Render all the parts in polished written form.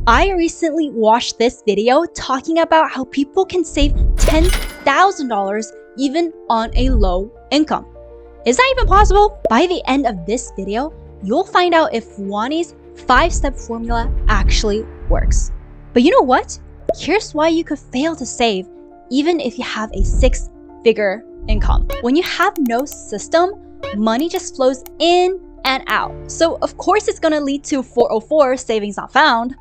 I recently watched this video talking about how people can save $10,000 even on a low income. Is that even possible? By the end of this video, you'll find out if Fuanyi's 5-step formula actually works. But you know what? Here's why you could fail to save even if you have a 6-figure income. When you have no system, money just flows in and out. So of course it's gonna lead to 404, savings not found.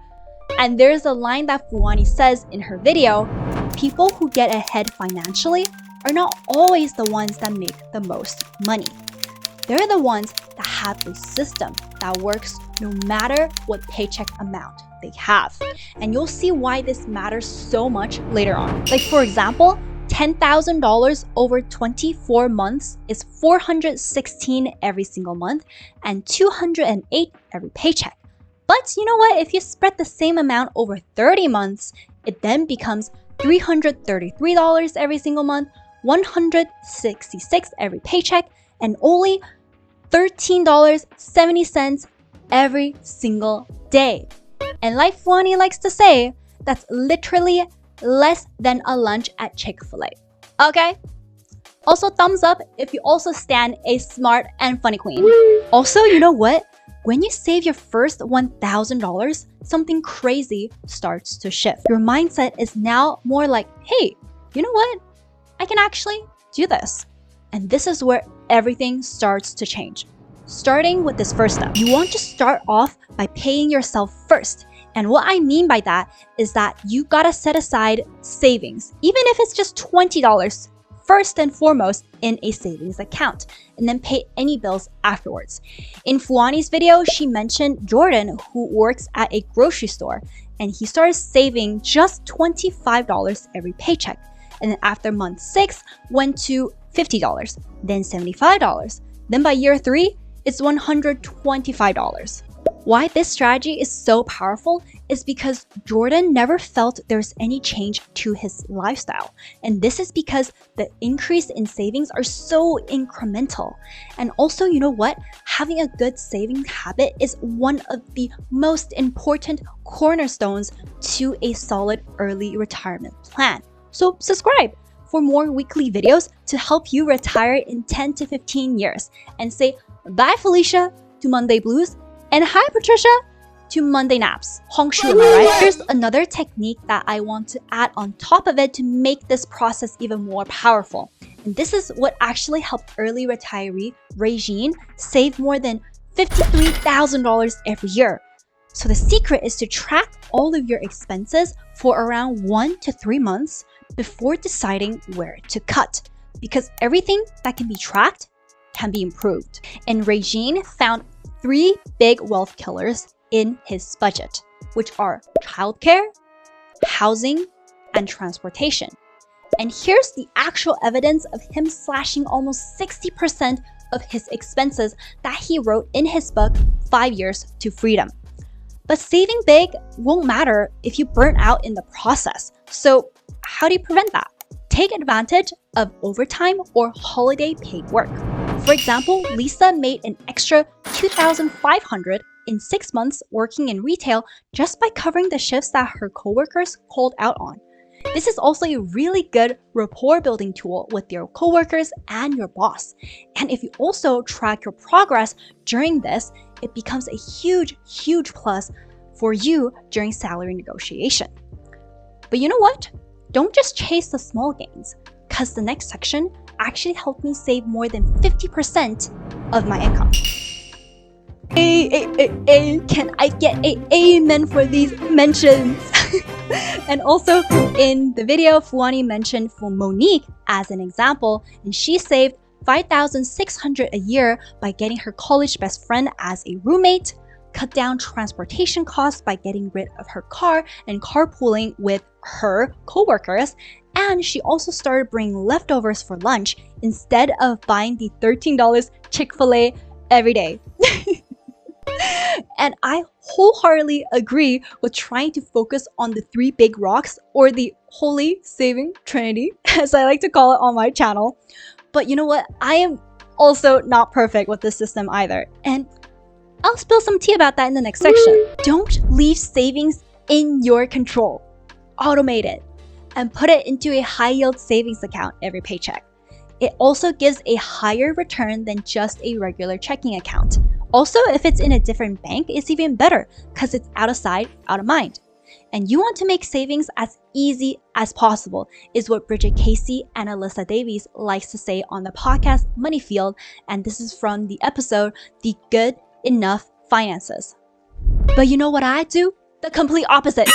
And there's a line that Fuanyi says in her video, people who get ahead financially are not always the ones that make the most money. They're the ones that have a system that works no matter what paycheck amount they have. And you'll see why this matters so much later on. Like for example, $10,000 over 24 months is $416 every single month and $208 every paycheck. But you know what? If you spread the same amount over 30 months, it then becomes $333 every single month, $166 every paycheck, and only $13.70 every single day. And like Fuanyi likes to say, that's literally less than a lunch at Chick-fil-A. Okay? Also, thumbs up if you also stand a smart and funny queen. Also, you know what? When you save your first $1,000, something crazy starts to shift. Your mindset is now more like, hey, you know what? I can actually do this. And this is where everything starts to change. Starting with this first step. You want to start off by paying yourself first. And what I mean by that is that you gotta set aside savings, even if it's just $20, first and foremost in a savings account, and then pay any bills afterwards. In Fuanyi's video, she mentioned Jordan, who works at a grocery store, and he started saving just $25 every paycheck. And then after month 6, went to $50, then $75. Then by year 3, it's $125. Why this strategy is so powerful is because Jordan never felt there's any change to his lifestyle. And this is because the increase in savings are so incremental. And also, you know what? Having a good saving habit is one of the most important cornerstones to a solid early retirement plan. So subscribe for more weekly videos to help you retire in 10 to 15 years and say bye Felicia to Monday blues and hi Patricia to Monday naps. Hongshu, am I right? Here's another technique that I want to add on top of it to make this process even more powerful. And this is what actually helped early retiree Regine save more than $53,000 every year. So the secret is to track all of your expenses for around 1 to 3 months before deciding where to cut, because everything that can be tracked can be improved. And Regine found 3 big wealth killers in his budget, which are childcare, housing, and transportation. And here's the actual evidence of him slashing almost 60% of his expenses that he wrote in his book, 5 Years to Freedom. But saving big won't matter if you burn out in the process. So how do you prevent that? Take advantage of overtime or holiday paid work. For example, Lisa made an extra $2,500 in 6 months working in retail just by covering the shifts that her coworkers called out on. This is also a really good rapport building tool with your coworkers and your boss. And if you also track your progress during this, it becomes a huge plus for you during salary negotiation. But you know what? Don't just chase the small gains, because the next section actually helped me save more than 50% of my income. Can I get a amen for these mentions? And also in the video, Fuanyi mentioned for Monique as an example, and she saved $5,600 a year by getting her college best friend as a roommate, cut down transportation costs by getting rid of her car and carpooling with her coworkers, and she also started bringing leftovers for lunch instead of buying the $13 Chick-fil-A every day. And I wholeheartedly agree with trying to focus on the 3 big rocks, or the holy saving trinity, as I like to call it on my channel. But you know what? I am also not perfect with this system either. And I'll spill some tea about that in the next section. Don't leave savings in your control. Automate it and put it into a high-yield savings account every paycheck. It also gives a higher return than just a regular checking account. Also, if it's in a different bank, it's even better because it's out of sight, out of mind. And you want to make savings as easy as possible is what Bridget Casey and Alyssa Davies likes to say on the podcast Money Field, and this is from the episode, The Good Enough Finances. But you know what I do? The complete opposite.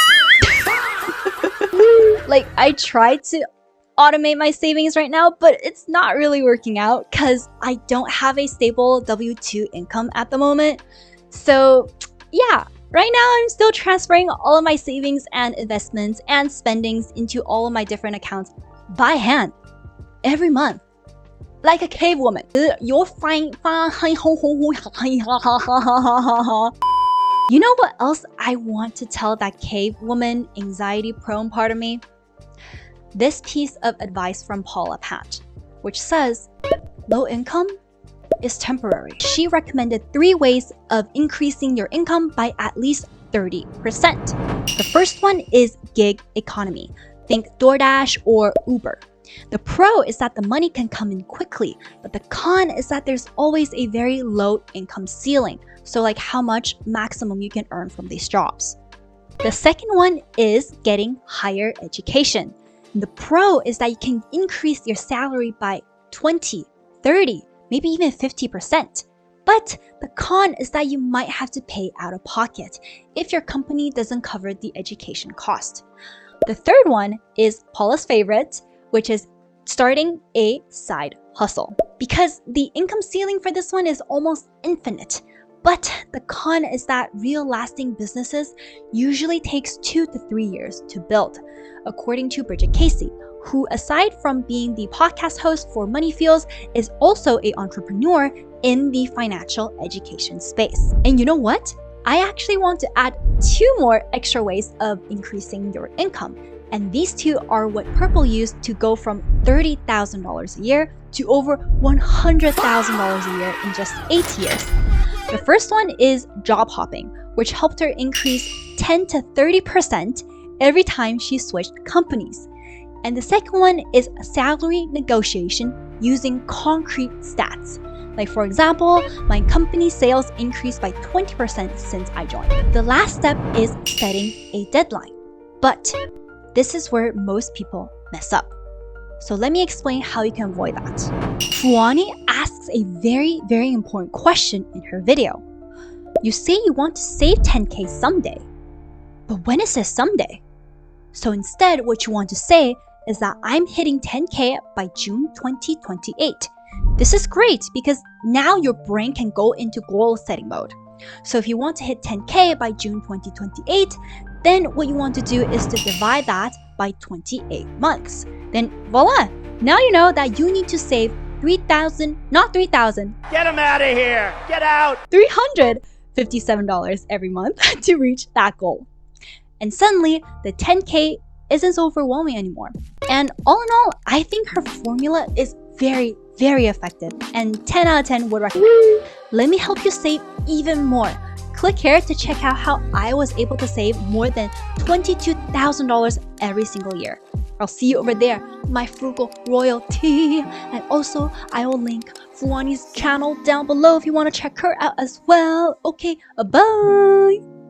Like, I try to automate my savings right now, but it's not really working out because I don't have a stable W-2 income at the moment. So yeah, right now I'm still transferring all of my savings and investments and spendings into all of my different accounts by hand every month. Like a cave woman. You're fine. You know what else I want to tell that cave woman, anxiety prone part of me? This piece of advice from Paula Patch, which says, low income is temporary. She recommended 3 ways of increasing your income by at least 30%. The first one is gig economy. Think DoorDash or Uber. The pro is that the money can come in quickly, but the con is that there's always a very low income ceiling. So like how much maximum you can earn from these jobs. The second one is getting higher education. The pro is that you can increase your salary by 20, 30, maybe even 50%. But the con is that you might have to pay out of pocket if your company doesn't cover the education cost. The third one is Paula's favorite, which is starting a side hustle. Because the income ceiling for this one is almost infinite. But the con is that real lasting businesses usually takes 2 to 3 years to build, according to Bridget Casey, who aside from being the podcast host for Money Fields, is also an entrepreneur in the financial education space. And you know what? I actually want to add 2 more extra ways of increasing your income. And these 2 are what Purple used to go from $30,000 a year to over $100,000 a year in just 8 years. The first one is job hopping, which helped her increase 10 to 30% every time she switched companies. And the second one is salary negotiation using concrete stats. Like for example, my company's sales increased by 20% since I joined. The last step is setting a deadline. But this is where most people mess up. So let me explain how you can avoid that. Fuanyi asks a very, very important question in her video. You say you want to save 10K someday, but when is this someday? So instead, what you want to say is that I'm hitting 10K by June 2028. This is great because now your brain can go into goal setting mode. So if you want to hit 10K by June 2028, then what you want to do is to divide that by 28 months. Then voila, now you know that you need to save not 3,000. Get him out of here, get out. $357 every month to reach that goal. And suddenly, the 10K isn't so overwhelming anymore. And all in all, I think her formula is very, very effective and 10 out of 10 would recommend. Let me help you save even more. Click here to check out how I was able to save more than $22,000 every single year. I'll see you over there, my frugal royalty. And also, I will link Fuanyi's channel down below if you want to check her out as well. Okay, bye!